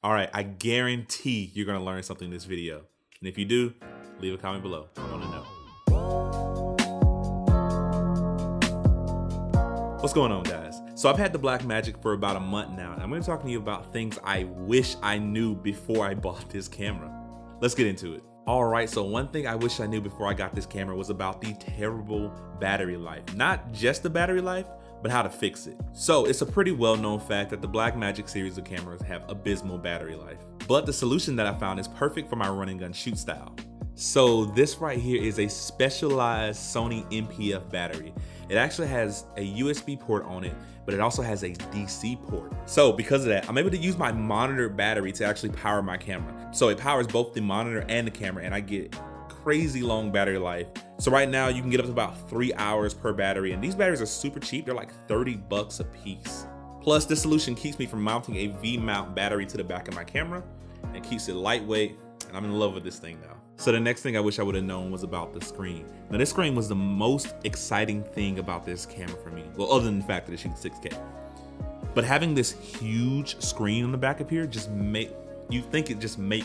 All right, I guarantee you're gonna learn something in this video. And if you do, leave a comment below. I wanna know. What's going on, guys? So I've had the Blackmagic for about a month now, and I'm gonna talk to you about things I wish I knew before I bought this camera. Let's get into it. All right, so one thing I wish I knew before I got this camera was about the terrible battery life. Not just the battery life, but how to fix it. So it's a pretty well-known fact that the Blackmagic series of cameras have abysmal battery life. But the solution that I found is perfect for my run and gun shoot style. So this right here is a specialized Sony NPF battery. It actually has a USB port on it, but it also has a DC port. So because of that, I'm able to use my monitor battery to actually power my camera. So it powers both the monitor and the camera, and I get crazy long battery life. So right now you can get up to about 3 hours per battery, and these batteries are super cheap. They're like 30 bucks a piece. Plus this solution keeps me from mounting a V-mount battery to the back of my camera and keeps it lightweight, and I'm in love with this thing now. So the next thing I wish I would have known was about the screen. Now this screen was the most exciting thing about this camera for me. Well, other than the fact that it shoots 6K. But having this huge screen on the back of here just make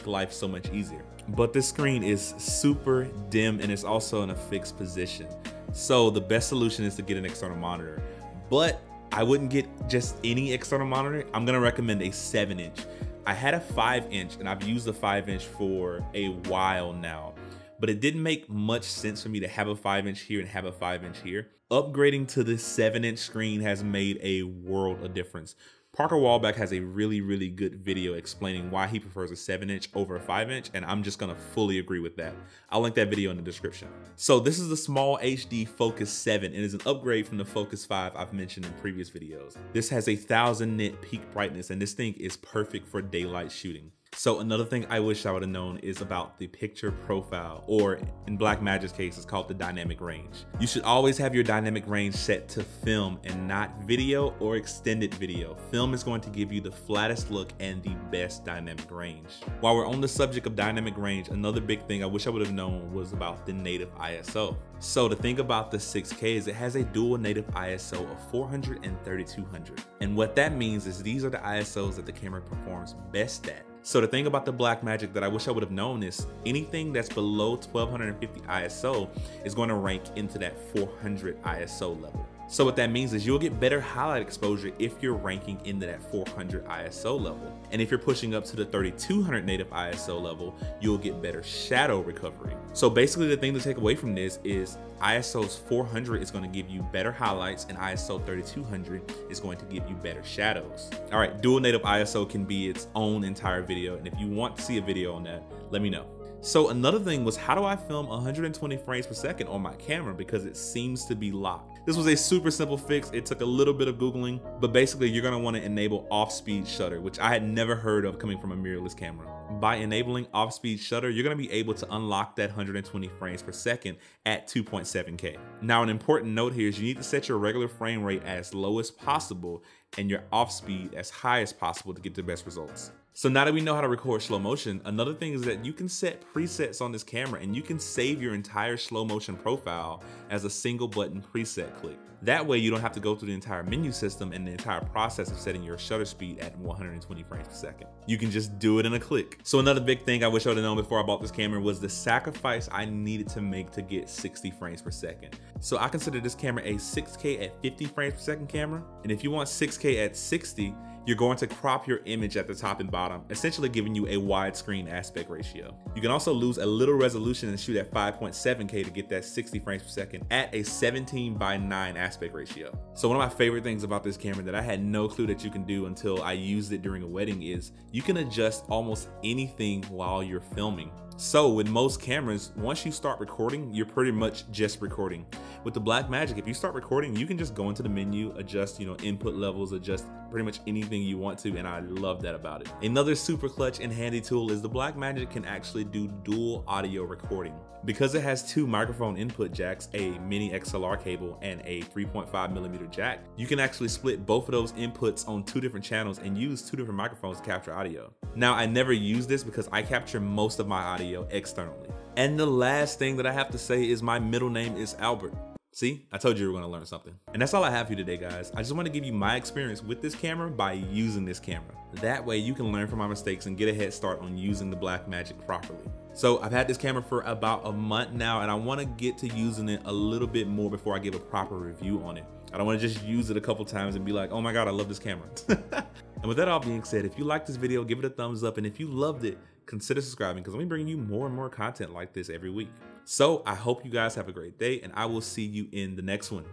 life so much easier. But this screen is super dim and it's also in a fixed position. So the best solution is to get an external monitor. But I wouldn't get just any external monitor. I'm gonna recommend a 7-inch. I had a 5-inch and I've used the 5-inch for a while now, but it didn't make much sense for me to have a 5-inch here and have a 5-inch here. Upgrading to this 7-inch screen has made a world of difference. Parker Wallback has a really good video explaining why he prefers a 7-inch over a 5-inch, and I'm just gonna fully agree with that. I'll link that video in the description. So this is the small HD Focus 7 and is an upgrade from the Focus 5 I've mentioned in previous videos. This has a 1000 nit peak brightness, and this thing is perfect for daylight shooting. So another thing I wish I would have known is about the picture profile, or in Blackmagic's case, it's called the dynamic range. You should always have your dynamic range set to film and not video or extended video. Film is going to give you the flattest look and the best dynamic range. While we're on the subject of dynamic range, another big thing I wish I would have known was about the native ISO. So the thing about the 6K is it has a dual native ISO of 400 and 3200. And what that means is these are the ISOs that the camera performs best at. So the thing about the Blackmagic that I wish I would have known is anything that's below 1250 ISO is going to rank into that 400 ISO level. So what that means is you'll get better highlight exposure if you're ranking into that 400 ISO level. And if you're pushing up to the 3200 native ISO level, you'll get better shadow recovery. So basically the thing to take away from this is ISO's 400 is going to give you better highlights, and ISO 3200 is going to give you better shadows. All right, dual native ISO can be its own entire video, and if you want to see a video on that, let me know. So another thing was, how do I film 120 frames per second on my camera because it seems to be locked? This was a super simple fix. It took a little bit of Googling, but basically you're gonna wanna enable off-speed shutter, which I had never heard of coming from a mirrorless camera. By enabling off-speed shutter, you're gonna be able to unlock that 120 frames per second at 2.7K. Now, an important note here is you need to set your regular frame rate as low as possible and your off-speed as high as possible to get the best results. So now that we know how to record slow motion, another thing is that you can set presets on this camera and you can save your entire slow motion profile as a single button preset click. That way you don't have to go through the entire menu system and the entire process of setting your shutter speed at 120 frames per second. You can just do it in a click. So another big thing I wish I would have known before I bought this camera was the sacrifice I needed to make to get 60 frames per second. So I consider this camera a 6K at 50 frames per second camera. And if you want 6K at 60, you're going to crop your image at the top and bottom, essentially giving you a widescreen aspect ratio. You can also lose a little resolution and shoot at 5.7K to get that 60 frames per second at a 17:9 aspect ratio. So one of my favorite things about this camera that I had no clue that you can do until I used it during a wedding is you can adjust almost anything while you're filming. So with most cameras, once you start recording, you're pretty much just recording. With the Blackmagic, if you start recording, you can just go into the menu, adjust, input levels, adjust pretty much anything you want to, and I love that about it. Another super clutch and handy tool is the Blackmagic can actually do dual audio recording. Because it has 2 microphone input jacks, a mini XLR cable, and a 3.5mm jack, you can actually split both of those inputs on 2 different channels and use 2 different microphones to capture audio. Now, I never use this because I capture most of my audio externally. And the last thing that I have to say is my middle name is Albert. See, I told you were gonna learn something. And that's all I have for you today, guys. I just want to give you my experience with this camera by using this camera. That way you can learn from my mistakes and get a head start on using the Blackmagic properly. So I've had this camera for about a month now, and I want to get to using it a little bit more before I give a proper review on it. I don't want to just use it a couple times and be like, oh my God, I love this camera. And with that all being said, if you liked this video, give it a thumbs up. And if you loved it, consider subscribing, because I'm gonna be bringing you more and more content like this every week. So I hope you guys have a great day, and I will see you in the next one.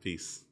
Peace.